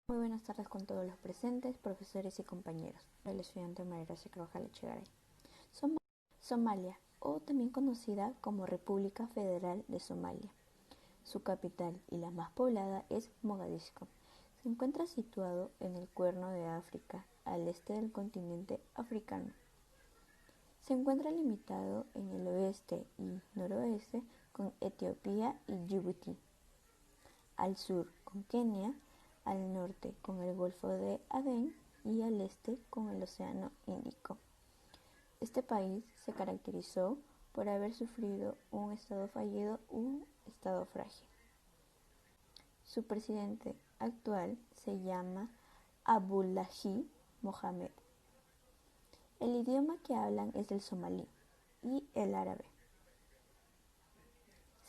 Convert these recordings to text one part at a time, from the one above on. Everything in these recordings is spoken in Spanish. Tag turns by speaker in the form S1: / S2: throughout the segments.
S1: Muy buenas tardes con todos los presentes, profesores y compañeros. El estudiante María Gracia Carvajal Echegaray. Somalia, o también conocida como República Federal de Somalia. Su capital y la más poblada es Mogadiscio. Se encuentra situado en el Cuerno de África, al este del continente africano. Se encuentra limitado en el oeste y noroeste con Etiopía y Djibouti, al sur con Kenia, al norte con el Golfo de Adén y al este con el Océano Índico. Este país se caracterizó por haber sufrido un estado fallido u un estado frágil. Su presidente actual se llama Abdullahi Mohamed. El idioma que hablan es el somalí y el árabe.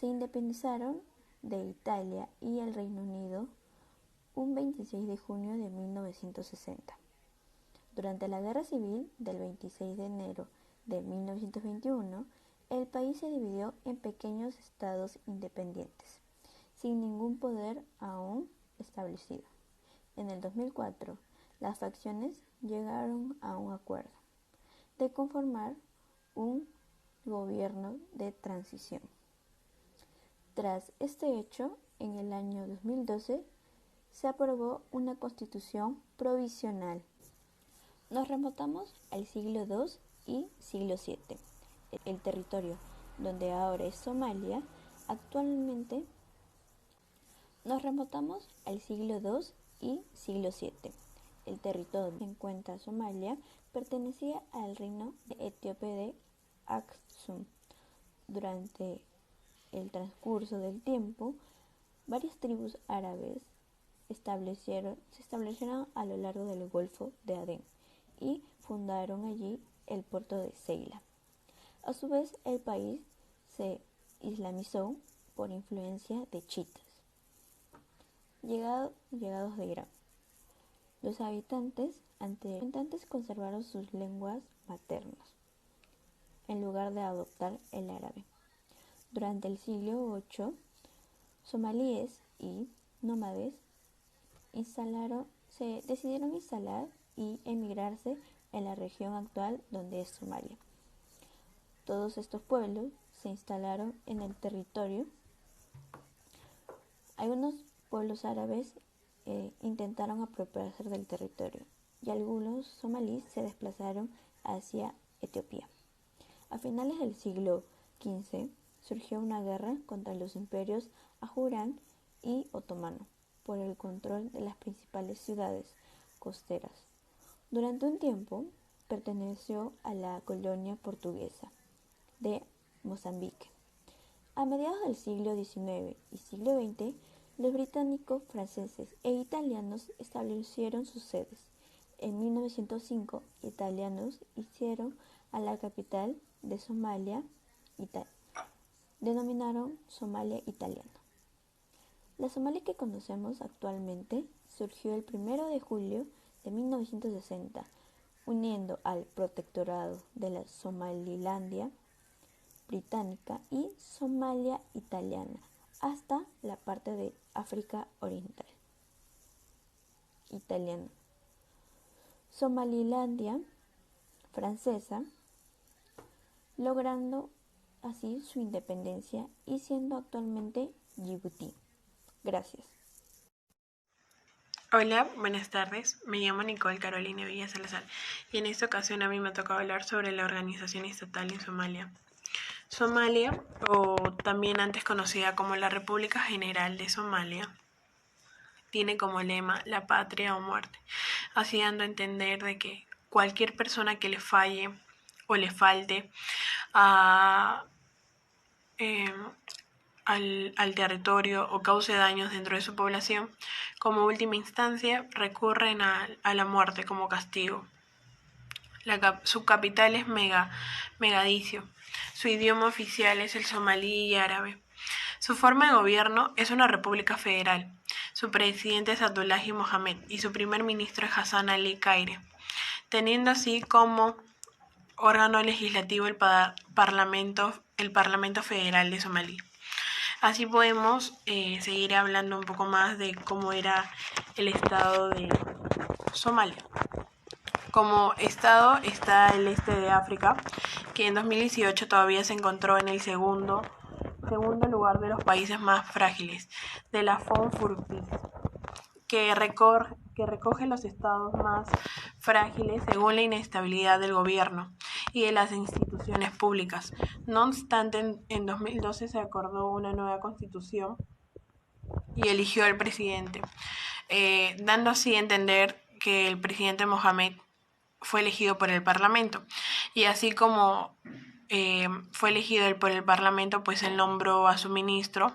S1: Se independizaron de Italia y el Reino Unido un 26 de junio de 1960. Durante la Guerra Civil del 26 de enero de 1921, el país se dividió en pequeños estados independientes, sin ningún poder aún establecido. En el 2004, las facciones llegaron a un acuerdo de conformar un gobierno de transición. Tras este hecho, en el año 2012, se aprobó una constitución provisional. Nos remontamos al siglo II y siglo VII. El territorio donde ahora es Somalia, actualmente nos remontamos al siglo II y siglo VII. El territorio donde se encuentra Somalia pertenecía al reino etíope de Aksum. Durante el transcurso del tiempo, varias tribus árabes se establecieron a lo largo del Golfo de Adén y fundaron allí el puerto de Ceila. A su vez, el país se islamizó por influencia de chiitas, llegados de Irán. Los habitantes conservaron sus lenguas maternas, en lugar de adoptar el árabe. Durante el siglo VIII, somalíes y nómades decidieron instalar y emigrarse en la región actual donde es Somalia. Todos estos pueblos se instalaron en el territorio. Algunos pueblos árabes intentaron apropiarse del territorio y algunos somalíes se desplazaron hacia Etiopía. A finales del siglo XV surgió una guerra contra los imperios Ajurán y Otomano por el control de las principales ciudades costeras. Durante un tiempo perteneció a la colonia portuguesa de Mozambique. A mediados del siglo XIX y siglo XX, los británicos, franceses e italianos establecieron sus sedes. En 1905, italianos hicieron a la capital de Somalia, denominaron Somalia Italiana. La Somalia que conocemos actualmente surgió el 1 de julio de 1960, uniendo al protectorado de la Somalilandia británica y Somalia italiana hasta la parte de África Oriental italiana. Somalilandia francesa, logrando así su independencia y siendo actualmente Djibouti. Gracias.
S2: Hola, buenas tardes. Me llamo Nicole Carolina Villa Salazar y en esta ocasión a mí me toca hablar sobre la organización estatal en Somalia. Somalia, o también antes conocida como la República General de Somalia, tiene como lema la patria o muerte, así dando a entender de que cualquier persona que le falle o le falte al territorio o cause daños dentro de su población, como última instancia recurren a la muerte como castigo. Su capital es Mogadiscio. Su idioma oficial es el somalí y árabe. Su forma de gobierno es una república federal. Su presidente es Abdullahi Mohamed y su primer ministro es Hassan Ali Kaire, teniendo así como órgano legislativo el Parlamento Federal de Somalí. Así podemos seguir hablando un poco más de cómo era el estado de Somalia. Como estado está el este de África, que en 2018 todavía se encontró en el segundo lugar de los países más frágiles de la FONFURPIS, que recoge los estados más frágiles según la inestabilidad del gobierno y de las instituciones públicas. No obstante, en 2012 se acordó una nueva constitución y eligió al presidente, dando así a entender que el presidente Mohamed fue elegido por el Parlamento. Y así como fue elegido por el Parlamento, pues él nombró a su ministro,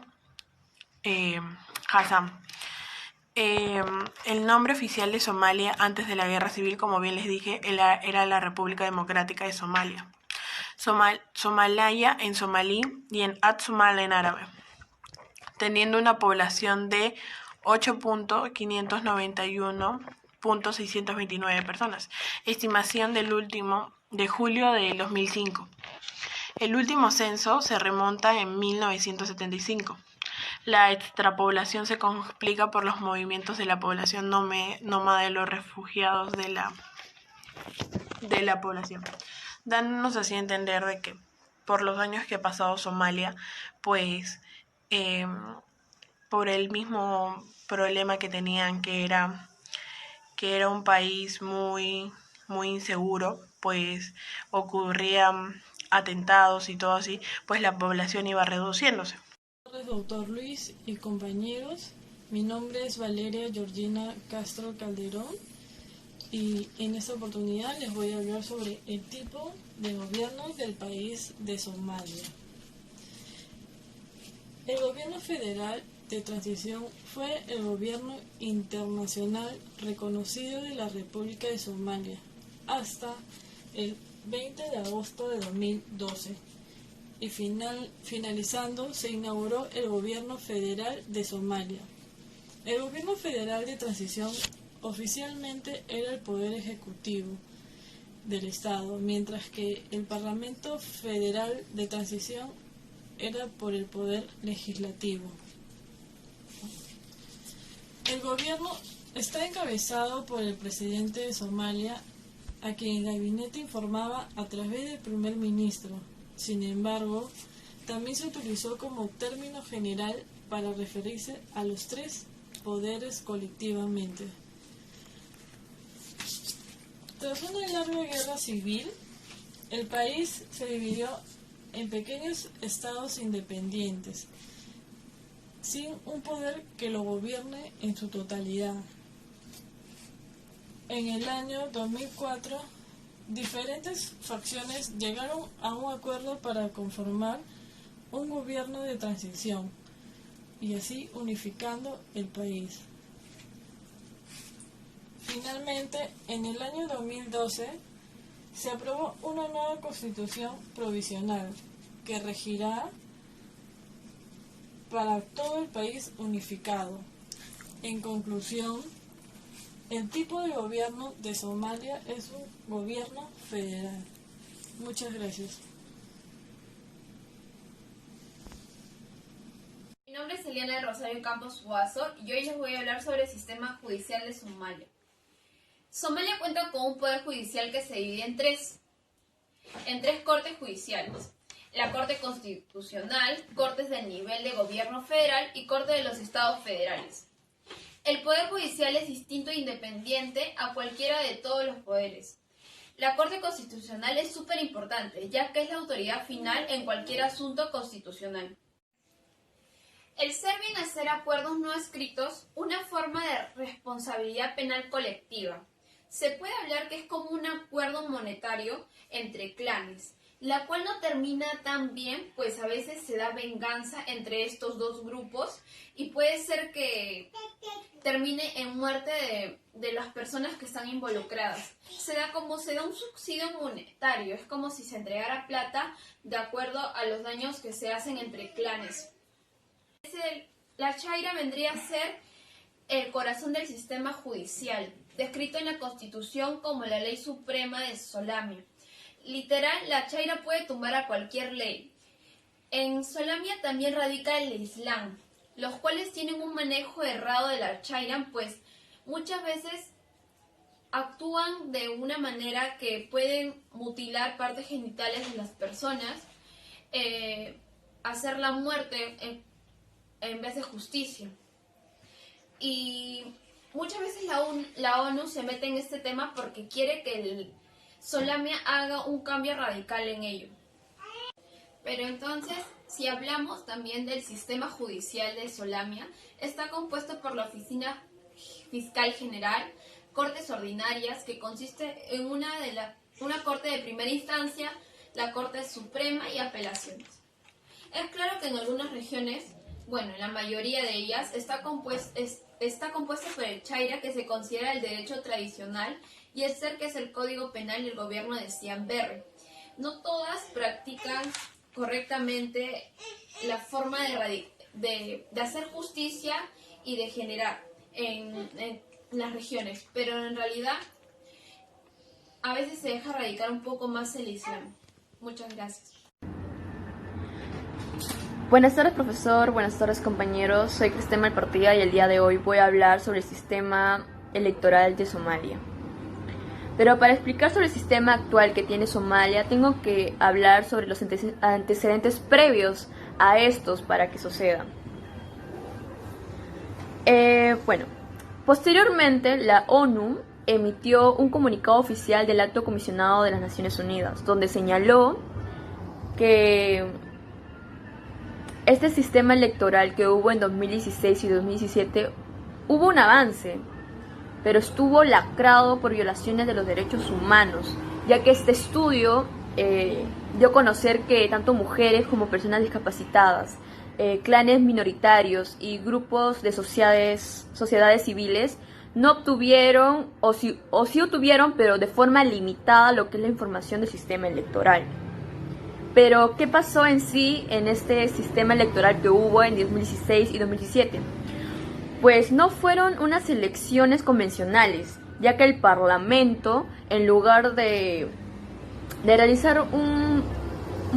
S2: Hassan. El nombre oficial de Somalia antes de la guerra civil, como bien les dije, era la República Democrática de Somalia. Somalaya en somalí y en At-Somal en árabe, teniendo una población de 8.591.629 personas, estimación del último de julio de 2005. El último censo se remonta en 1975. La extrapoblación se complica por los movimientos de la población nómada de los refugiados de la población, dándonos así a entender de que por los años que ha pasado Somalia, pues por el mismo problema que tenían, que era un país muy inseguro, pues ocurrían atentados y todo así, pues la población iba reduciéndose.
S3: Doctor Luis y compañeros, mi nombre es Valeria Georgina Castro Calderón y en esta oportunidad les voy a hablar sobre el tipo de gobierno del país de Somalia. El gobierno federal de transición fue el gobierno internacional reconocido de la República de Somalia hasta el 20 de agosto de 2012 y finalizando se inauguró el gobierno federal de Somalia. El gobierno federal de transición oficialmente era el poder ejecutivo del Estado, mientras que el Parlamento Federal de Transición era por el poder legislativo. El gobierno está encabezado por el presidente de Somalia, a quien el gabinete informaba a través del primer ministro. Sin embargo, también se utilizó como término general para referirse a los tres poderes colectivamente. Tras una larga guerra civil, el país se dividió en pequeños estados independientes, sin un poder que lo gobierne en su totalidad. En el año 2004, diferentes facciones llegaron a un acuerdo para conformar un gobierno de transición y así unificando el país. Finalmente, en el año 2012, se aprobó una nueva constitución provisional que regirá para todo el país unificado. En conclusión, el tipo de gobierno de Somalia es un gobierno federal. Muchas gracias.
S4: Mi nombre es Eliana del Rosario Campos Guaso y hoy les voy a hablar sobre el sistema judicial de Somalia. Somalia cuenta con un poder judicial que se divide en tres cortes judiciales: la Corte Constitucional, cortes del nivel de gobierno federal y Corte de los Estados Federales. El poder judicial es distinto e independiente a cualquiera de todos los poderes. La Corte Constitucional es súper importante, ya que es la autoridad final en cualquier asunto constitucional. El ser bien hacer acuerdos no escritos, una forma de responsabilidad penal colectiva. Se puede hablar que es como un acuerdo monetario entre clanes, la cual no termina tan bien, pues a veces se da venganza entre estos dos grupos y puede ser que termine en muerte de las personas que están involucradas. Se da un subsidio monetario, es como si se entregara plata de acuerdo a los daños que se hacen entre clanes. La chaira vendría a ser el corazón del sistema judicial, descrito en la Constitución como la ley suprema de Somalia. Literal, la chaira puede tumbar a cualquier ley. En Solamia también radica el Islam, los cuales tienen un manejo errado del Archairan, pues muchas veces actúan de una manera que pueden mutilar partes genitales de las personas, hacer la muerte en vez de justicia. Y muchas veces la ONU se mete en este tema porque quiere que el Solamia haga un cambio radical en ello. Pero entonces, si hablamos también del sistema judicial de Solamia, está compuesto por la Oficina Fiscal General, Cortes Ordinarias, que consiste en una corte de primera instancia, la Corte Suprema y apelaciones. Es claro que en algunas regiones, bueno, en la mayoría de ellas, está compuesta por el Chaira, que se considera el derecho tradicional, y el Ser, que es el Código Penal y el gobierno de Siam Berre. No todas practican correctamente la forma de hacer justicia y de generar en las regiones, pero en realidad a veces se deja radicar un poco más el Islam. Muchas gracias.
S5: Buenas tardes, profesor. Buenas tardes, compañeros. Soy Cristina Malpartida y el día de hoy voy a hablar sobre el sistema electoral de Somalia. Pero para explicar sobre el sistema actual que tiene Somalia, tengo que hablar sobre los antecedentes previos a estos para que sucedan. Posteriormente, la ONU emitió un comunicado oficial del Alto Comisionado de las Naciones Unidas, donde señaló que este sistema electoral que hubo en 2016 y 2017 hubo un avance, pero estuvo lacrado por violaciones de los derechos humanos, ya que este estudio dio a conocer que tanto mujeres como personas discapacitadas, clanes minoritarios y grupos de sociedades civiles no obtuvieron, o sí obtuvieron, pero de forma limitada, lo que es la información del sistema electoral. Pero, ¿qué pasó en sí en este sistema electoral que hubo en 2016 y 2017? Pues no fueron unas elecciones convencionales, ya que el Parlamento, en lugar de realizar un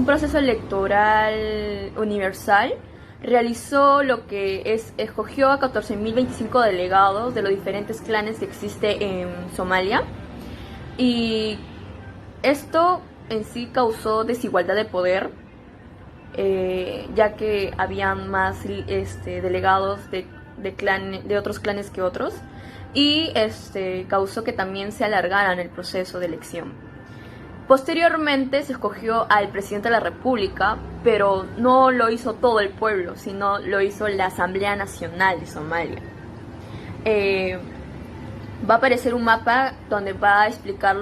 S5: proceso electoral universal, realizó lo que escogió a 14.025 delegados de los diferentes clanes que existe en Somalia, y esto en sí causó desigualdad de poder, ya que habían más delegados de otros clanes que otros, y causó que también se alargaran el proceso de elección. Posteriormente se escogió al presidente de la República, pero no lo hizo todo el pueblo, sino lo hizo la Asamblea Nacional de Somalia. Va a aparecer un mapa donde va a explicar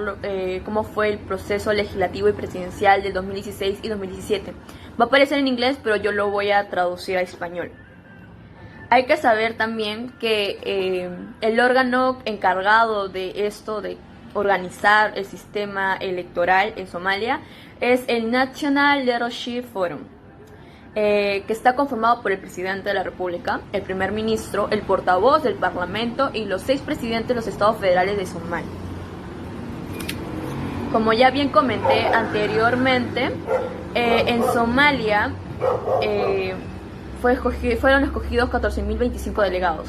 S5: cómo fue el proceso legislativo y presidencial del 2016 y 2017. Va a aparecer en inglés, pero yo lo voy a traducir a español. Hay que saber también que el órgano encargado de esto, de organizar el sistema electoral en Somalia, es el National Leadership Forum, que está conformado por el presidente de la República, el primer ministro, el portavoz del Parlamento y los 6 presidentes de los estados federales de Somalia. Como ya bien comenté anteriormente, en Somalia fueron escogidos 14.025 delegados.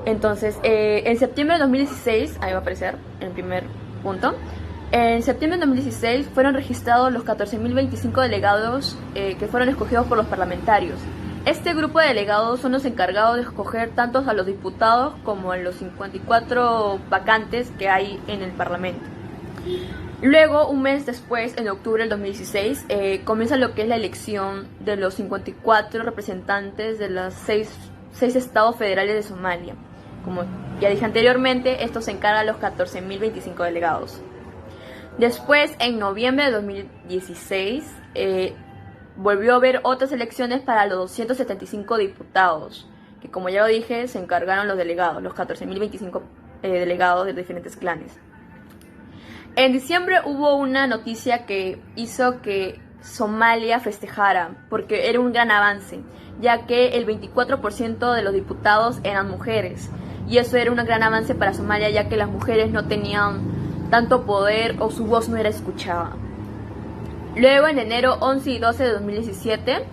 S5: Entonces, en septiembre de 2016, ahí va a aparecer en el primer punto, en septiembre de 2016 fueron registrados los 14.025 delegados que fueron escogidos por los parlamentarios. Este grupo de delegados son los encargados de escoger tanto a los diputados como a los 54 vacantes que hay en el Parlamento. Luego, un mes después, en octubre del 2016, comienza lo que es la elección de los 54 representantes de los 6 estados federales de Somalia. Como ya dije anteriormente, esto se encarga a los 14.025 delegados. Después, en noviembre de 2016, volvió a haber otras elecciones para los 275 diputados, que como ya lo dije, se encargaron los delegados, los 14.025 delegados de diferentes clanes. En diciembre hubo una noticia que hizo que Somalia festejara, porque era un gran avance, ya que el 24% de los diputados eran mujeres, y eso era un gran avance para Somalia, ya que las mujeres no tenían tanto poder o su voz no era escuchada. Luego, en enero 11 y 12 de 2017,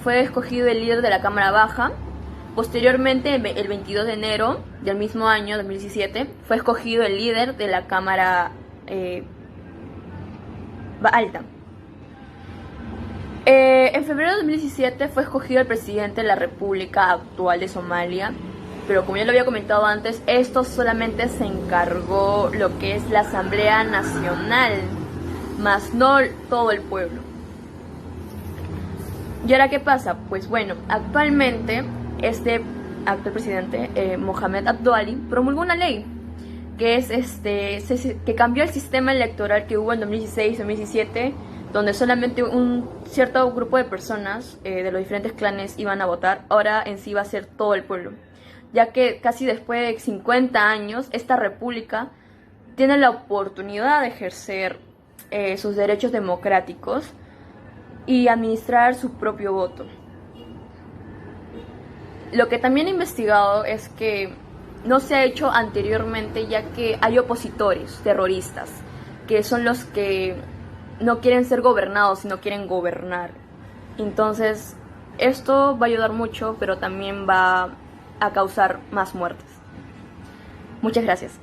S5: fue escogido el líder de la Cámara Baja. Posteriormente, el 22 de enero del mismo año, 2017, fue escogido el líder de la Cámara Alta. En febrero de 2017 fue escogido el presidente de la República actual de Somalia, pero como ya lo había comentado antes, esto solamente se encargó lo que es la Asamblea Nacional, más no todo el pueblo. ¿Y ahora qué pasa? Pues bueno, actualmente este actual presidente, Mohamed Abdullahi, promulgó una ley que es que cambió el sistema electoral que hubo en 2016-2017, donde solamente un cierto grupo de personas de los diferentes clanes iban a votar. Ahora en sí va a ser todo el pueblo, ya que casi después de 50 años esta república tiene la oportunidad de ejercer sus derechos democráticos y administrar su propio voto. Lo que también he investigado es que no se ha hecho anteriormente, ya que hay opositores terroristas, que son los que no quieren ser gobernados, sino quieren gobernar. Entonces, esto va a ayudar mucho, pero también va a causar más muertes. Muchas gracias.